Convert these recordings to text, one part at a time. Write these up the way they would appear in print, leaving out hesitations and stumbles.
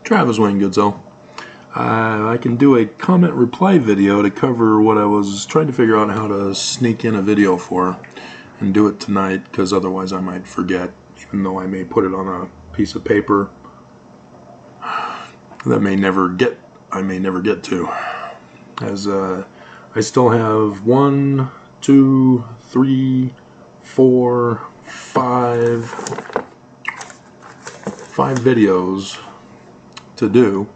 Travis Wayne Goodsell. I can do a comment reply video to cover what I was trying to figure out how to sneak in a video for, and do it tonight, because otherwise I might forget, even though I may put it on a piece of paper that I may never get to, as I still have 1, 2, 3, 4, 5 videos to do,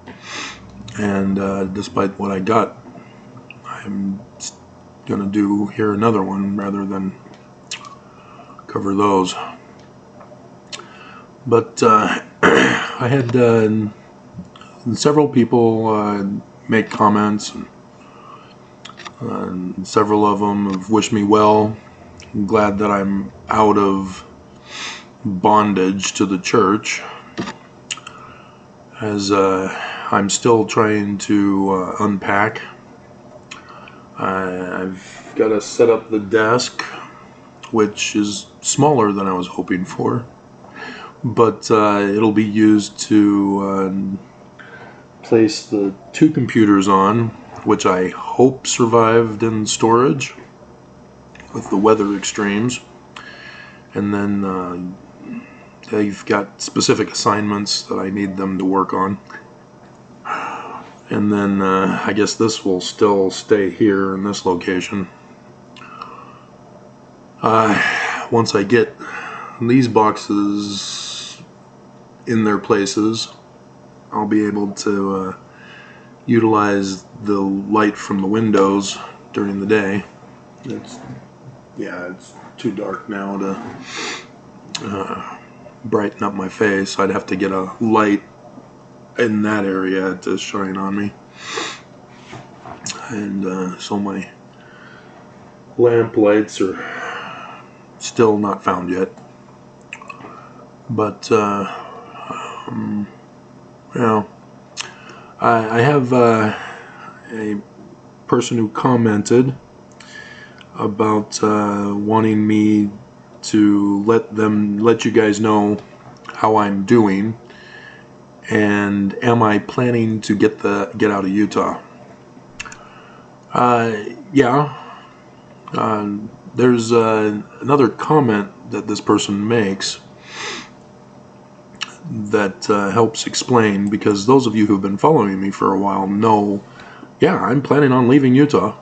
and despite what I got, I'm gonna do here another one rather than cover those. But I had several people make comments, and several of them have wished me well. I'm glad that I'm out of bondage to the church, as I'm still trying to unpack. I've got to set up the desk, which is smaller than I was hoping for, but it'll be used to place the 2 computers on, which I hope survived in storage with the weather extremes. And then they've got specific assignments that I need them to work on. And then I guess this will still stay here in this location. Once I get these boxes in their places, I'll be able to utilize the light from the windows during the day. It's too dark now to brighten up my face. I'd have to get a light in that area to shine on me, and so my lamp lights are still not found yet. But I have a person who commented about wanting me to let you guys know how I'm doing, and am I planning to get out of Utah. There's another comment that this person makes that helps explain, because those of you who've been following me for a while know, I'm planning on leaving Utah.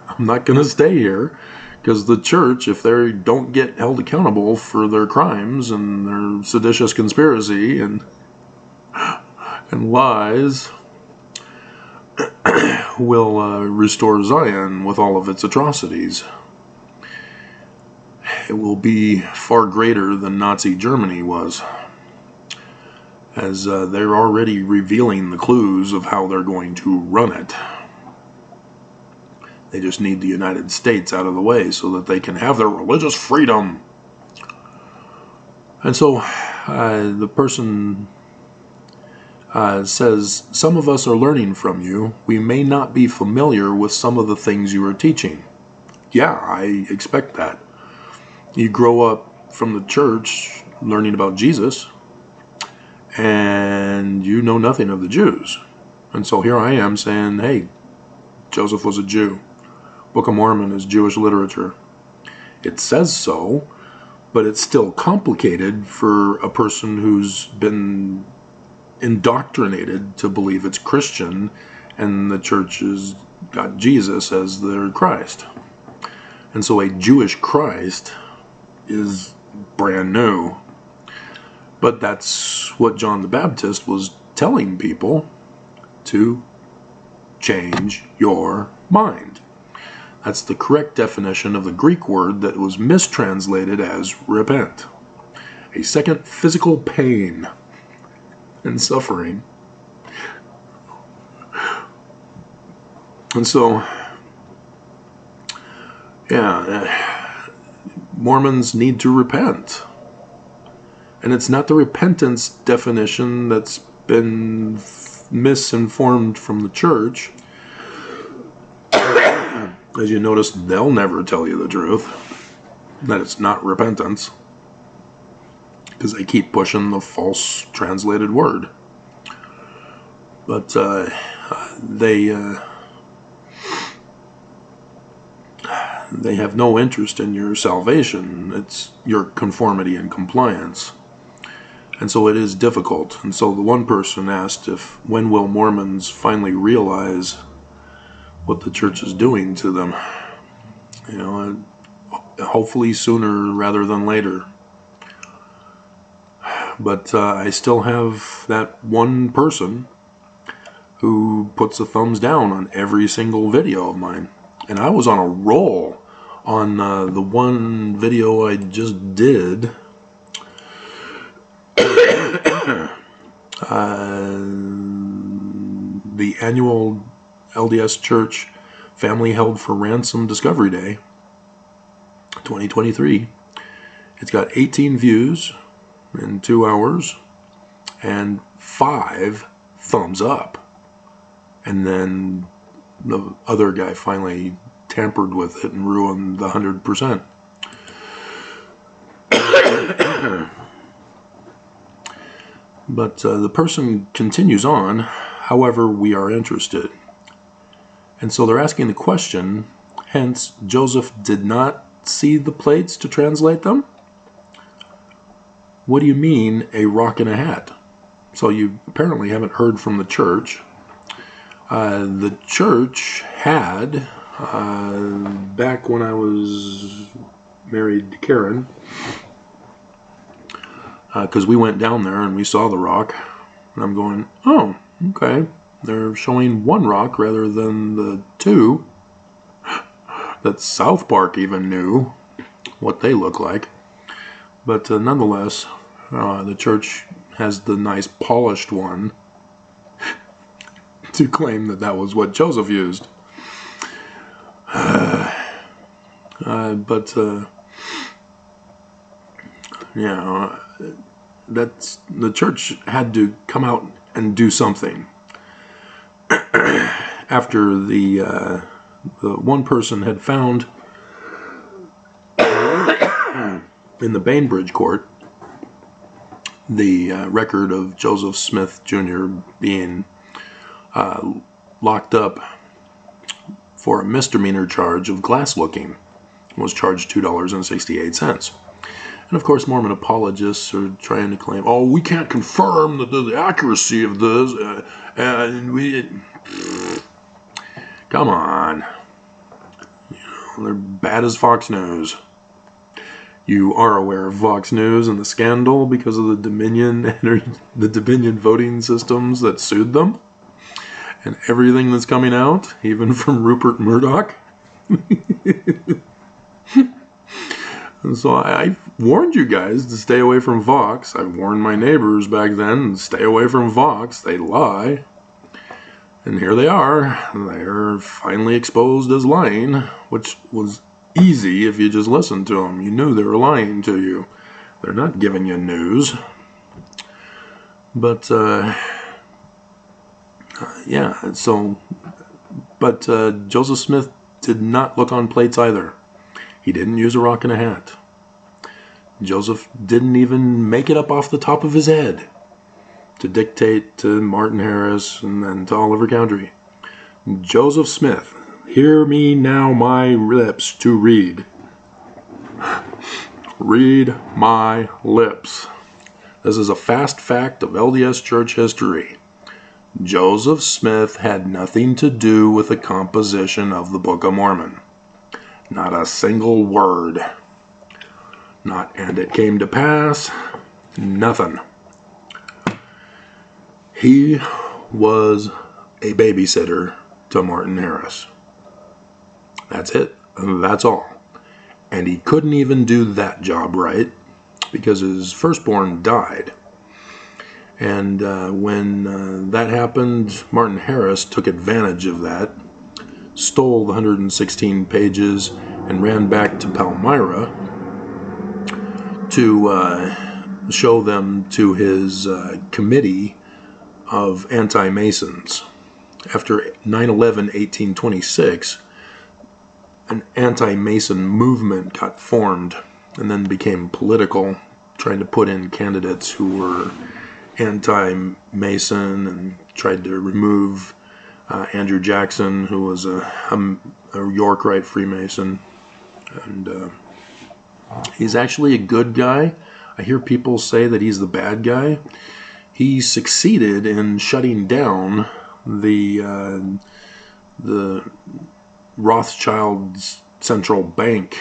I'm not going to stay here, because the church, if they don't get held accountable for their crimes and their seditious conspiracy and lies, will restore Zion with all of its atrocities. It will be far greater than Nazi Germany was, as they're already revealing the clues of how they're going to run it. They just need the United States out of the way so that they can have their religious freedom. And so the person says, some of us are learning from you. We may not be familiar with some of the things you are teaching. Yeah, I expect that. You grow up from the church learning about Jesus, and you know nothing of the Jews. And so here I am saying, hey, Joseph was a Jew. Book of Mormon is Jewish literature. It says so, but it's still complicated for a person who's been indoctrinated to believe it's Christian, and the church has got Jesus as their Christ. And so a Jewish Christ is brand new. But that's what John the Baptist was telling people, to change your mind. That's the correct definition of the Greek word that was mistranslated as repent. A second physical pain and suffering. And so, Mormons need to repent. And it's not the repentance definition that's been misinformed from the church. As you notice, they'll never tell you the truth, that it's not repentance, because they keep pushing the false translated word. But they have no interest in your salvation. It's your conformity and compliance. And so it is difficult. And so the one person asked when will Mormons finally realize what the church is doing to them? Hopefully sooner rather than later. But I still have that one person who puts a thumbs down on every single video of mine. And I was on a roll on the one video I just did. The annual LDS Church Family Held for Ransom Discovery Day 2023. It's got 18 views in 2 hours and 5 thumbs up. And then the other guy finally tampered with it and ruined the 100%. But the person continues on, however, we are interested. And so they're asking the question, hence, Joseph did not see the plates to translate them? What do you mean, a rock and a hat? So you apparently haven't heard from the church. The church had, back when I was married to Karen, because we went down there and we saw the rock, and I'm going, oh, okay, they're showing one rock rather than the 2 that South Park even knew what they look like. But nonetheless, the church has the nice polished one to claim that was what Joseph used. That's the church had to come out and do something after the one person had found in the Bainbridge court the record of Joseph Smith Jr. being locked up for a misdemeanor charge of glass looking. Was charged $2.68. And of course, Mormon apologists are trying to claim, oh, we can't confirm the accuracy of this. Come on. They're bad as Fox News. You are aware of Fox News and the scandal because of the Dominion voting systems that sued them, and everything that's coming out, even from Rupert Murdoch. And so I warned you guys to stay away from Vox. I warned my neighbors back then, stay away from Vox. They lie. And here they are. They're finally exposed as lying, which was easy if you just listened to them. You knew they were lying to you. They're not giving you news. But, Joseph Smith did not look on plates either. He didn't use a rock and a hat. Joseph didn't even make it up off the top of his head to dictate to Martin Harris and then to Oliver Cowdery. Joseph Smith, hear me now my lips to read. Read my lips. This is a fast fact of LDS Church history. Joseph Smith had nothing to do with the composition of the Book of Mormon. Not a single word. Not, and it came to pass. Nothing. He was a babysitter to Martin Harris. That's it. That's all. And he couldn't even do that job right because his firstborn died. And when that happened, Martin Harris took advantage of that, stole the 116 pages, and ran back to Palmyra to show them to his committee of anti-Masons. After 9/11/1826, an anti-Mason movement got formed and then became political, trying to put in candidates who were anti-Mason and tried to remove Andrew Jackson, who was a York Rite Freemason. And he's actually a good guy. I hear people say that he's the bad guy. He succeeded in shutting down the Rothschild's central bank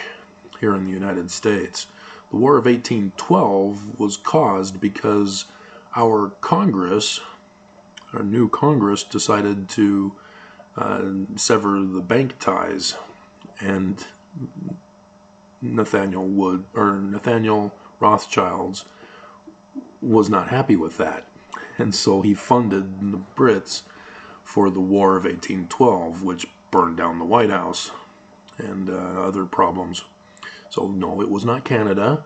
here in the United States. The War of 1812 was caused because our Congress, our new Congress, decided to sever the bank ties, and Nathaniel Rothschild's was not happy with that, and so he funded the Brits for the War of 1812, which burned down the White House and other problems. So no, it was not Canada.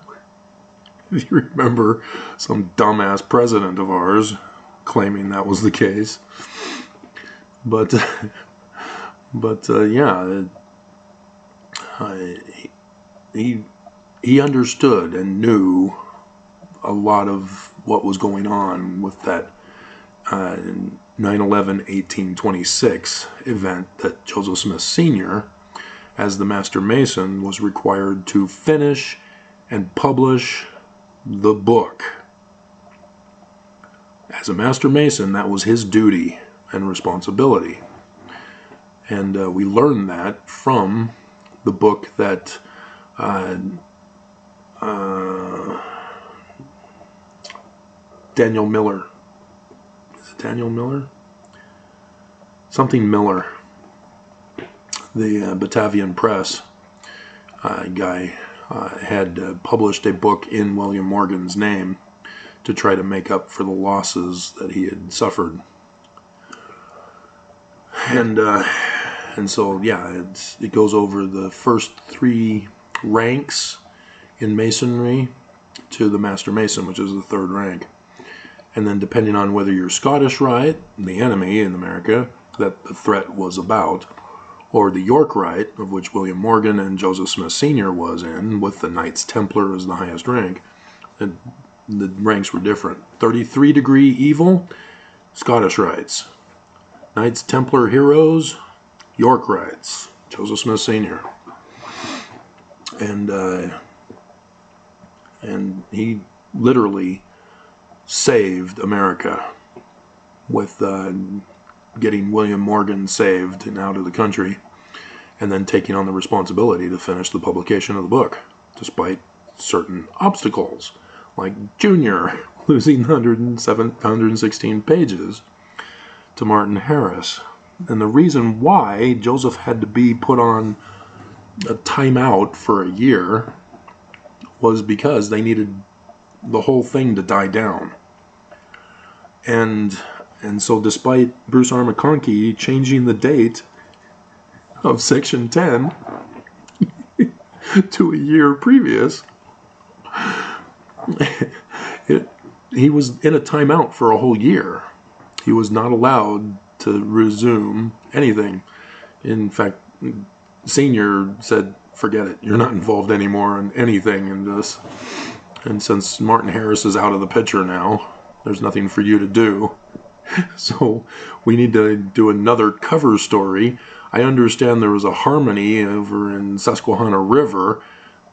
If you remember some dumbass president of ours claiming that was the case. But yeah, he understood and knew a lot of what was going on with that 9/11/1826 event, that Joseph Smith Sr., as the Master Mason, was required to finish and publish the book. As a Master Mason, that was his duty and responsibility. And we learned that from the book that Daniel Miller. Is it Daniel Miller? Something Miller. The Batavian Press guy had published a book in William Morgan's name to try to make up for the losses that he had suffered. And so, yeah, it goes over the first 3 ranks in Masonry to the Master Mason, which is the 3rd rank. And then depending on whether you're Scottish Rite, the enemy in America that the threat was about, or the York Rite, of which William Morgan and Joseph Smith Sr. was in, with the Knights Templar as the highest rank, and the ranks were different. 33 degree evil, Scottish Rites. Knights Templar heroes, York Rites, Joseph Smith Sr. And he literally saved America with getting William Morgan saved and out of the country, and then taking on the responsibility to finish the publication of the book, despite certain obstacles, like Junior losing 116 pages to Martin Harris. And the reason why Joseph had to be put on a timeout for a year was because they needed the whole thing to die down. And so despite Bruce R. McConkie changing the date of Section 10 to a year previous, he was in a timeout for a whole year. He was not allowed to resume anything. In fact, Senior said, forget it, you're not involved anymore in anything in this. And since Martin Harris is out of the picture now, there's nothing for you to do. So we need to do another cover story. I understand there was a Harmony over in Susquehanna River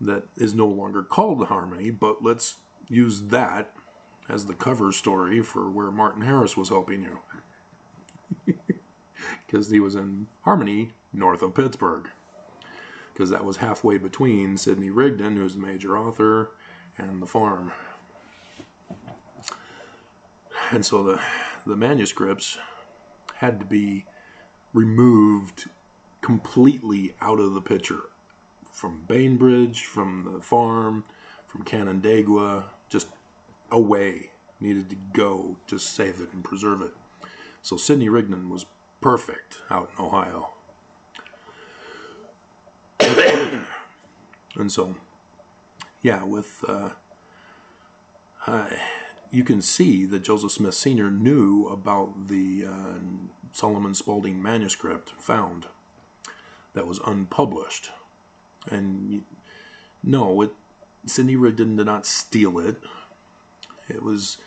that is no longer called the Harmony, but let's use that as the cover story for where Martin Harris was helping you. Because he was in Harmony north of Pittsburgh. Because that was halfway between Sidney Rigdon, who's the major author, and the farm. And so the manuscripts had to be removed completely out of the picture. From Bainbridge, from the farm, from Canandaigua, just away. Needed to go to save it and preserve it. So Sidney Rigdon was perfect out in Ohio. And so, yeah, with you can see that Joseph Smith Sr. knew about the Solomon Spaulding manuscript found that was unpublished. And no, Sidney Rigdon did not steal it. It was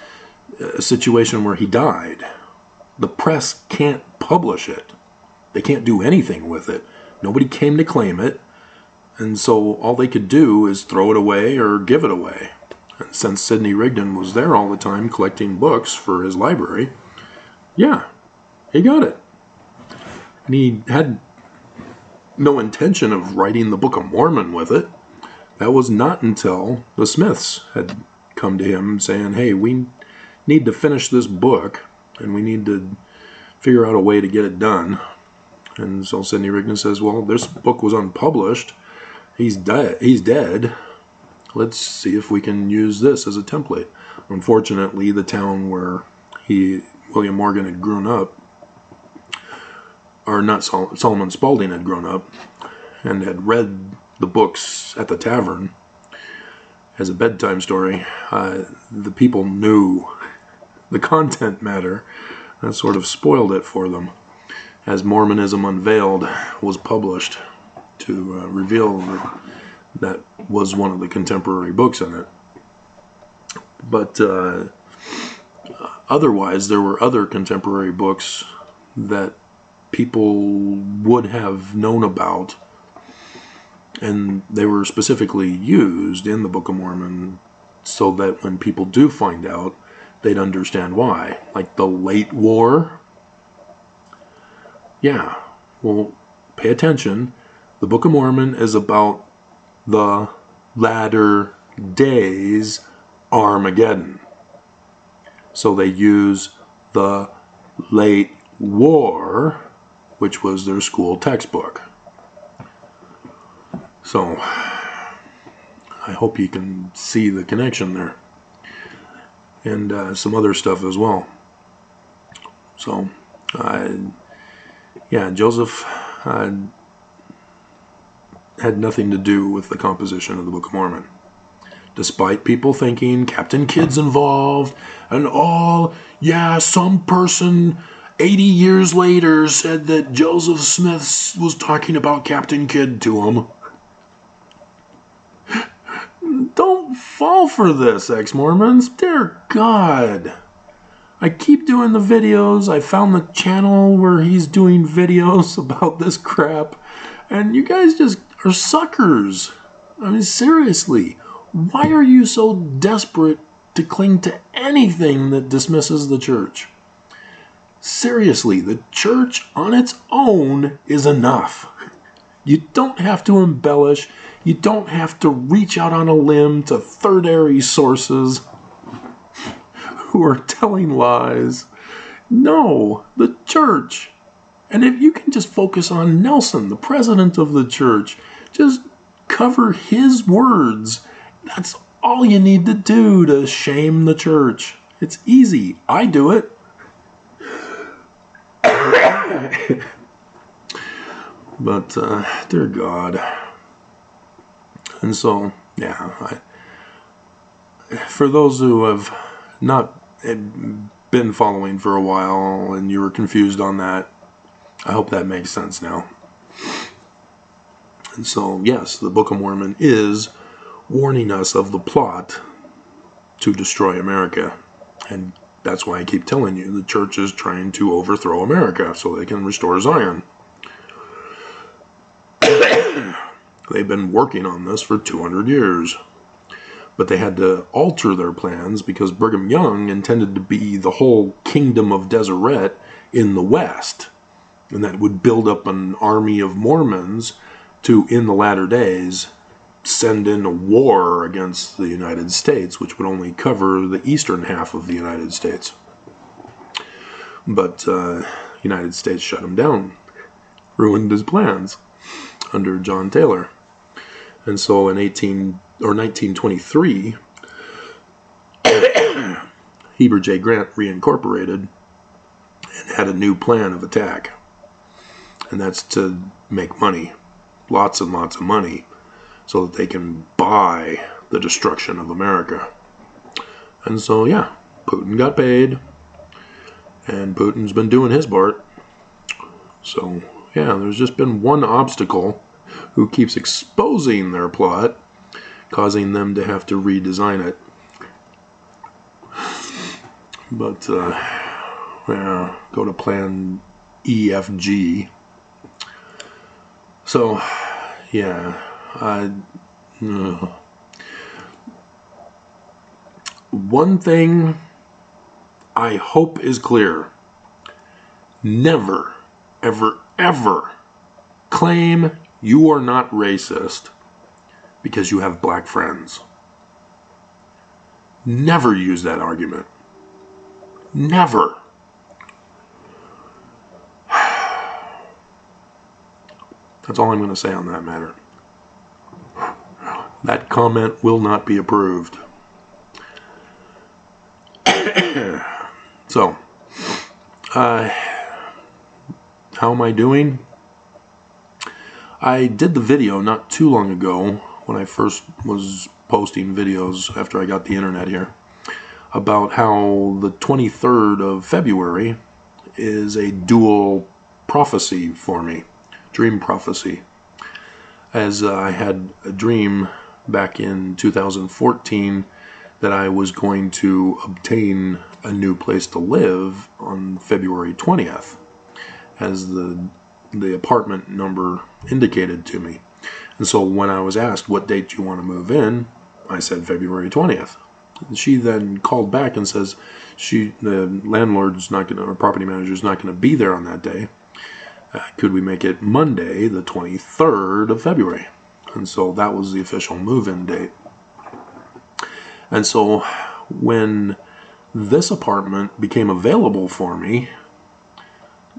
a situation where he died. The press can't publish it. They can't do anything with it. Nobody came to claim it. And so all they could do is throw it away or give it away. And since Sidney Rigdon was there all the time collecting books for his library, yeah, he got it. And he had no intention of writing the Book of Mormon with it. That was not until the Smiths had come to him saying, hey, we need to finish this book, and we need to figure out a way to get it done. And so Sidney Rigdon says, well, this book was unpublished. He's dead. Let's see if we can use this as a template. Unfortunately, the town where William Morgan had grown up, or not Solomon Spaulding had grown up, and had read the books at the tavern as a bedtime story, the people knew the content matter. That sort of spoiled it for them. As Mormonism Unveiled was published, to reveal that was one of the contemporary books in it. But otherwise, there were other contemporary books that people would have known about, and they were specifically used in the Book of Mormon so that when people do find out, they'd understand why. Like the Late War. Yeah, well, pay attention. The Book of Mormon is about the latter days Armageddon. So they use the Late War, which was their school textbook. So I hope you can see the connection there. And some other stuff as well. So, yeah, Joseph had nothing to do with the composition of the Book of Mormon. Despite people thinking Captain Kidd's involved, and some person 80 years later said that Joseph Smith was talking about Captain Kidd to him. Don't fall for this, ex-Mormons. Dear God. I keep doing the videos. I found the channel where he's doing videos about this crap. And you guys just are suckers. I mean, seriously. Why are you so desperate to cling to anything that dismisses the church? Seriously, the church on its own is enough. You don't have to embellish. You don't have to reach out on a limb to third-party sources who are telling lies. No, the church. And if you can just focus on Nelson, the president of the church, just cover his words. That's all you need to do to shame the church. It's easy. I do it. But, dear God. And so, yeah, for those who have not been following for a while and you were confused on that, I hope that makes sense now. And so, yes, the Book of Mormon is warning us of the plot to destroy America. And that's why I keep telling you, the church is trying to overthrow America so they can restore Zion. They've been working on this for 200 years. But they had to alter their plans because Brigham Young intended to be the whole kingdom of Deseret in the West. And that would build up an army of Mormons to, in the latter days, send in a war against the United States, which would only cover the eastern half of the United States. But United States shut him down, ruined his plans under John Taylor. And so in 1923, Heber J. Grant reincorporated and had a new plan of attack. And that's to make money, lots and lots of money, so that they can buy the destruction of America. And so, yeah, Putin got paid, and Putin's been doing his part. So, yeah, there's just been one obstacle who keeps exposing their plot, causing them to have to redesign it. But yeah, go to plan EFG. So yeah, one thing I hope is clear: never, ever, ever claim you are not racist because you have black friends. Never use that argument. Never. That's all I'm going to say on that matter. That comment will not be approved. So, how am I doing? I did the video not too long ago when I first was posting videos after I got the internet here about how the 23rd of February is a dual prophecy for me, dream prophecy. As I had a dream back in 2014 that I was going to obtain a new place to live on February 20th, as the apartment number indicated to me. And so when I was asked, what date do you want to move in, I said February 20th. She then called back and says the landlord's not going to, or property manager's not going to be there on that day. Could we make it Monday, the 23rd of February? And so that was the official move-in date. And so when this apartment became available for me,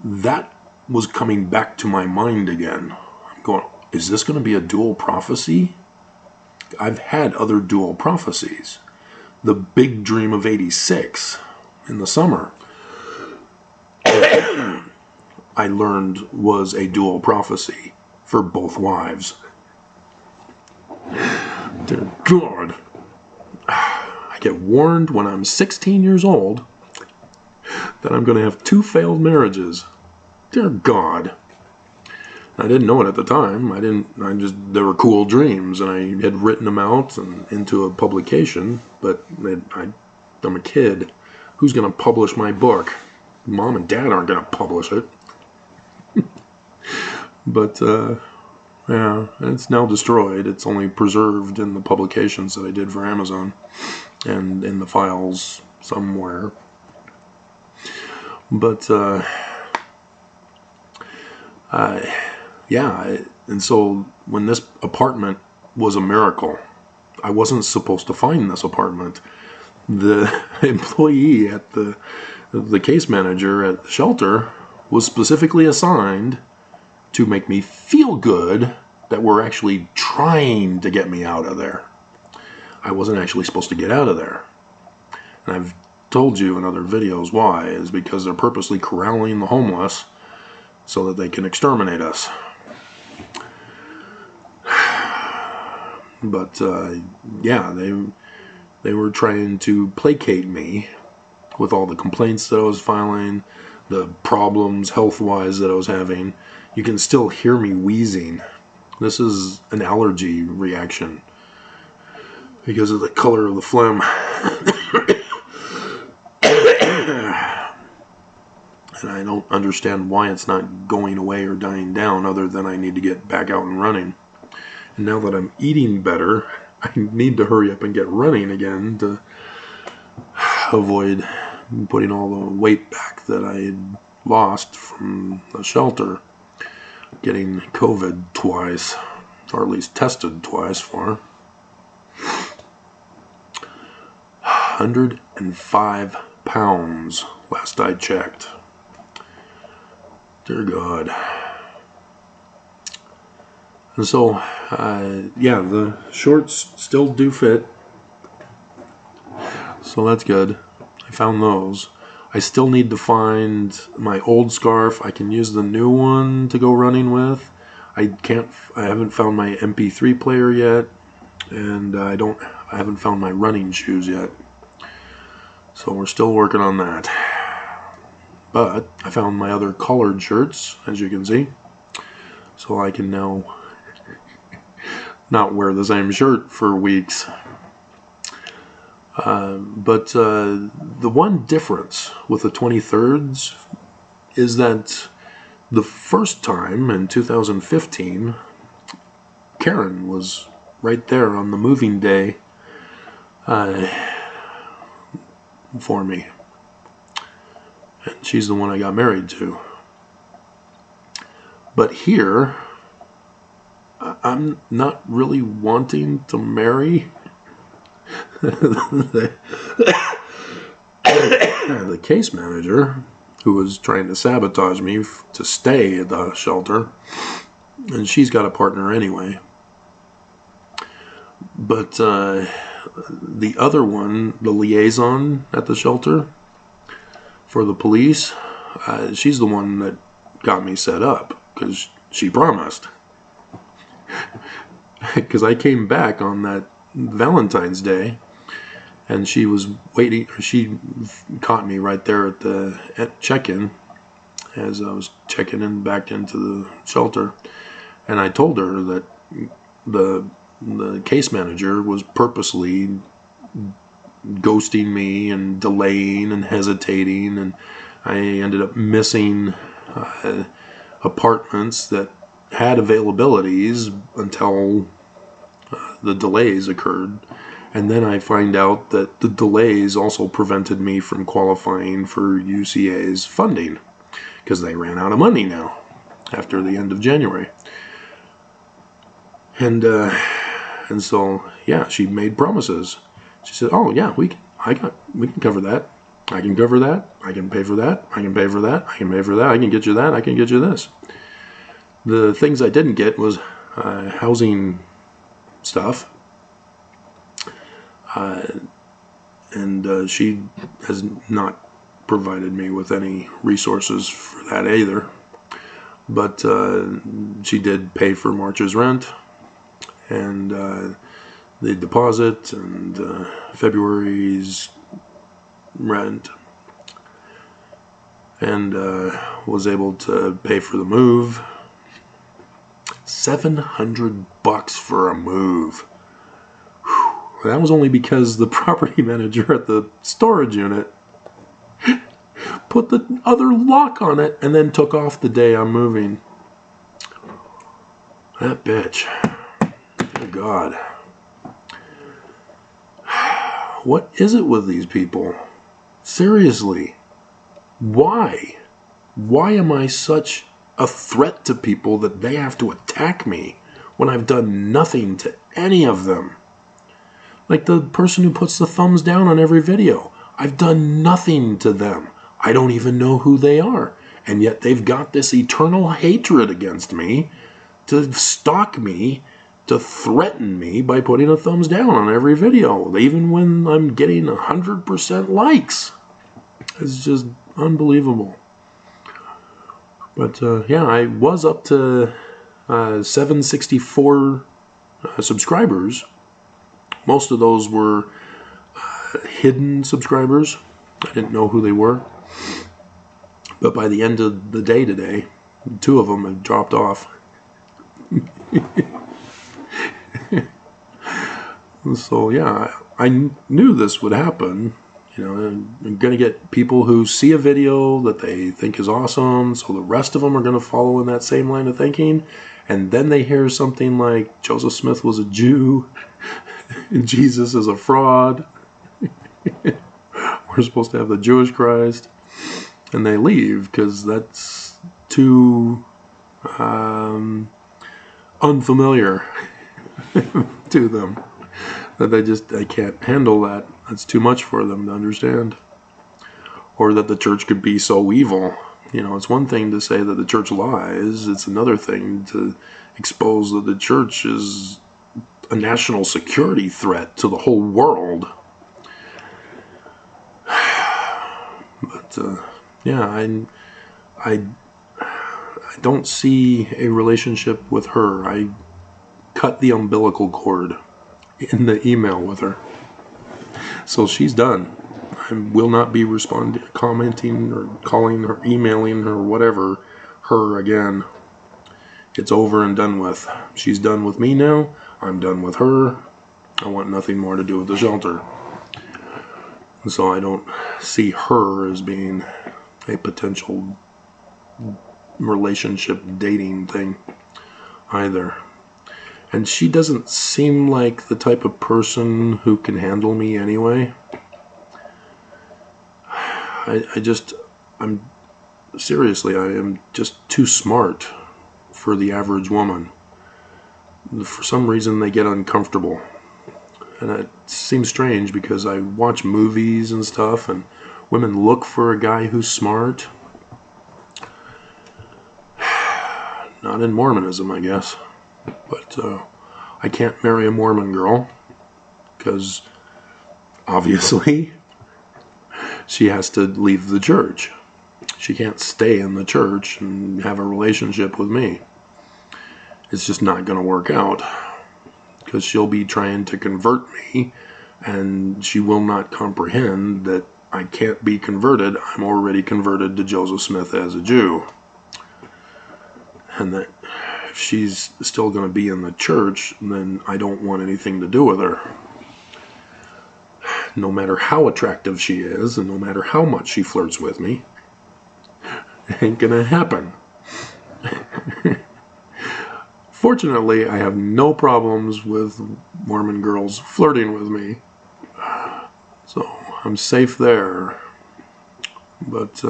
that was coming back to my mind again. I'm going, is this going to be a dual prophecy? I've had other dual prophecies. The big dream of '86 in the summer, I learned was a dual prophecy for both wives. Dear God. I get warned when I'm 16 years old that I'm going to have 2 failed marriages. Dear God. I didn't know it at the time. They were cool dreams, and I had written them out and into a publication, but I'm a kid. Who's going to publish my book? Mom and Dad aren't going to publish it. But, yeah, it's now destroyed. It's only preserved in the publications that I did for Amazon and in the files somewhere. But, yeah, and so when this apartment was a miracle, I wasn't supposed to find this apartment. The employee at the case manager at the shelter was specifically assigned to make me feel good that we're actually trying to get me out of there. I wasn't actually supposed to get out of there. And I've told you in other videos why, is because they're purposely corralling the homeless so that they can exterminate us. But yeah, they were trying to placate me with all the complaints that I was filing, the problems health-wise that I was having. You can still hear me wheezing. This is an allergy reaction because of the color of the phlegm. And I don't understand why it's not going away or dying down, other than I need to get back out and running. And now that I'm eating better, I need to hurry up and get running again to avoid putting all the weight back that I had lost from the shelter. Getting COVID twice, or at least tested twice for. 105 pounds last I checked. Dear God. And so, yeah, the shorts still do fit. So that's good. I found those. I still need to find my old scarf. I can use the new one to go running with. I haven't found my MP3 player yet, and I haven't found my running shoes yet. So we're still working on that. But I found my other colored shirts, as you can see. So I can now not wear the same shirt for weeks. But the one difference with the 23rds is that the first time in 2015, Karen was right there on the moving day for me. And she's the one I got married to. But here, I'm not really wanting to marry the case manager who was trying to sabotage me to stay at the shelter. And she's got a partner anyway. But the other one, the liaison at the shelter for the police, she's the one that got me set up because she promised. Because I came back on that Valentine's Day and she was waiting. She caught me right there at check-in as I was checking in back into the shelter, and I told her that the case manager was purposely ghosting me and delaying and hesitating, and I ended up missing apartments that had availabilities until the delays occurred. And then I find out that the delays also prevented me from qualifying for UCA's funding because they ran out of money now after the end of January. And so yeah, she made promises. She said, "Oh yeah, we can cover that. I can cover that. I can pay for that. I can pay for that. I can pay for that. I can get you that. I can get you this." The things I didn't get was housing stuff. And she has not provided me with any resources for that either. But she did pay for March's rent and the deposit and February's rent, and was able to pay for the move. $700 for a move. That was only because the property manager at the storage unit put the other lock on it and then took off the day I'm moving. That bitch. Dear God. What is it with these people? Seriously. Why? Why am I such a threat to people that they have to attack me when I've done nothing to any of them? Like the person who puts the thumbs down on every video. I've done nothing to them. I don't even know who they are. And yet they've got this eternal hatred against me to stalk me, to threaten me by putting a thumbs down on every video, even when I'm getting 100% likes. It's just unbelievable. But yeah, I was up to 764 subscribers. Most of those were hidden subscribers. I didn't know who they were. But by the end of the day today, 2 of them had dropped off. So yeah, I knew this would happen. You know, I'm going to get people who see a video that they think is awesome, so the rest of them are going to follow in that same line of thinking. And then they hear something like Joseph Smith was a Jew, and Jesus is a fraud. We're supposed to have the Jewish Christ. And they leave because that's too unfamiliar to them. That they can't handle that. That's too much for them to understand. Or that the church could be so evil. You know, it's one thing to say that the church lies. It's another thing to expose that the church is a national security threat to the whole world. But yeah, I don't see a relationship with her. I cut the umbilical cord in the email with her. So she's done. I will not be commenting or calling her, emailing her, whatever, her again. It's over and done with. She's done with me now. I'm done with her. I want nothing more to do with the shelter. And so I don't see her as being a potential relationship dating thing either. And she doesn't seem like the type of person who can handle me anyway. Seriously, I am just too smart for the average woman. For some reason, they get uncomfortable. And it seems strange because I watch movies and stuff, and women look for a guy who's smart. Not in Mormonism, I guess. But I can't marry a Mormon girl because obviously she has to leave the church. She can't stay in the church and have a relationship with me. It's just not going to work out because she'll be trying to convert me, and she will not comprehend that I can't be converted. I'm already converted to Joseph Smith as a Jew. And that if she's still going to be in the church, then I don't want anything to do with her. No matter how attractive she is, and no matter how much she flirts with me, it ain't going to happen. Fortunately, I have no problems with Mormon girls flirting with me. So I'm safe there. But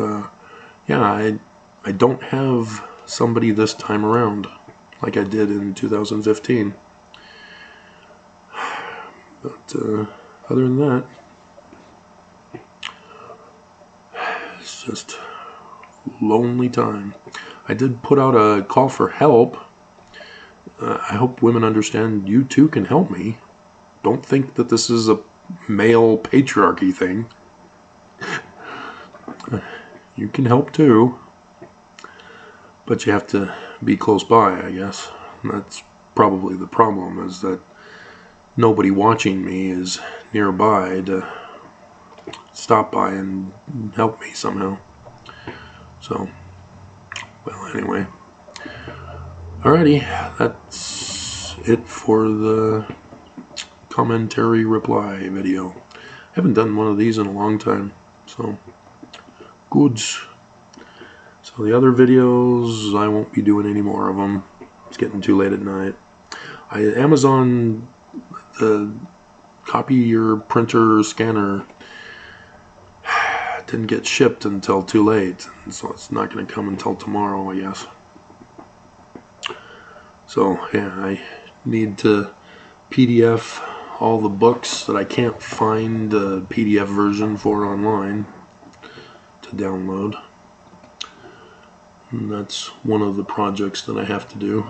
yeah, I don't have somebody this time around like I did in 2015. But other than that, it's just lonely time. I did put out a call for help. I hope women understand you too can help me. Don't think that this is a male patriarchy thing. You can help too. But you have to be close by, I guess. And that's probably the problem, is that nobody watching me is nearby to stop by and help me somehow. So, well, anyway. Alrighty, that's it for the commentary reply video. I haven't done one of these in a long time, so goods. So the other videos, I won't be doing any more of them. It's getting too late at night. Amazon, the copier, printer, scanner didn't get shipped until too late, so it's not going to come until tomorrow, I guess. So yeah, I need to PDF all the books that I can't find a PDF version for online to download. And that's one of the projects that I have to do,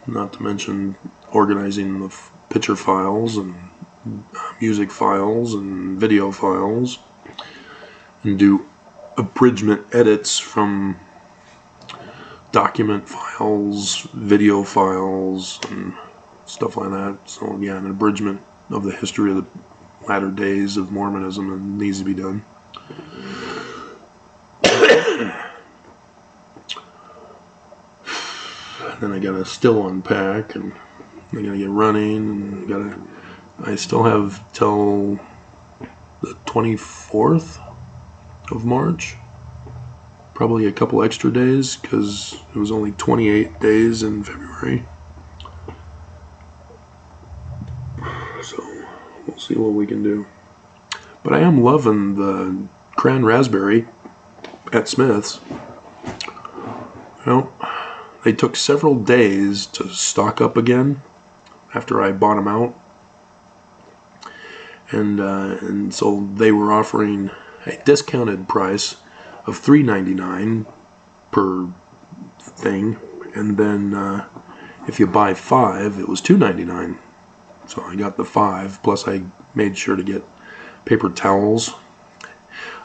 not to mention organizing the picture files and music files and video files, and do abridgment edits from document files, video files, and stuff like that. So yeah, an abridgment of the history of the latter days of Mormonism needs to be done. Then I gotta still unpack, and I gotta get running, and I still have till the 24th of March. Probably a couple extra days, because it was only 28 days in February. So we'll see what we can do. But I am loving the cran raspberry at Smith's. Well, they took several days to stock up again after I bought them out. And so they were offering a discounted price of $3.99 per thing, and then if you buy 5, it was $2.99. So I got the 5, plus I made sure to get paper towels.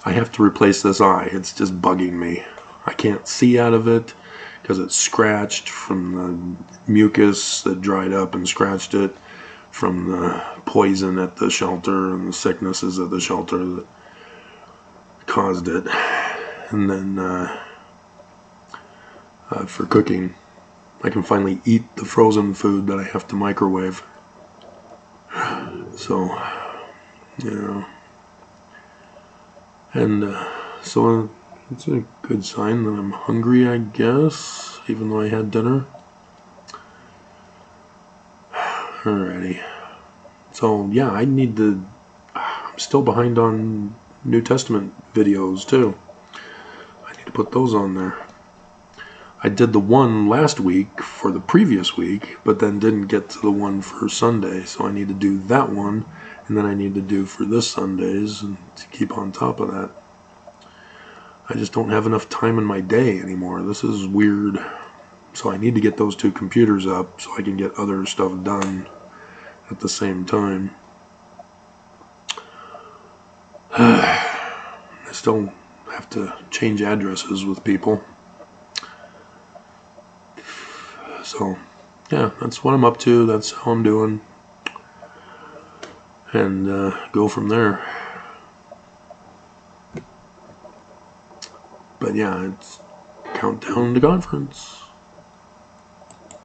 I have to replace this eye. It's just bugging me. I can't see out of it because it's scratched from the mucus that dried up and scratched it, from the poison at the shelter and the sicknesses at the shelter that caused it. And then for cooking, I can finally eat the frozen food that I have to microwave. So, you know, And so it's a good sign that I'm hungry, I guess, even though I had dinner. Alrighty. So yeah, I'm still behind on New Testament videos too. I need to put those on there. I did the one last week for the previous week, but then didn't get to the one for Sunday, so I need to do that one, and then I need to do for this Sundays, and to keep on top of that. I just don't have enough time in my day anymore. This is weird. So I need to get those two computers up so I can get other stuff done at the same time. I still have to change addresses with people. So, yeah, that's what I'm up to. That's how I'm doing. And go from there. But yeah, it's countdown to conference.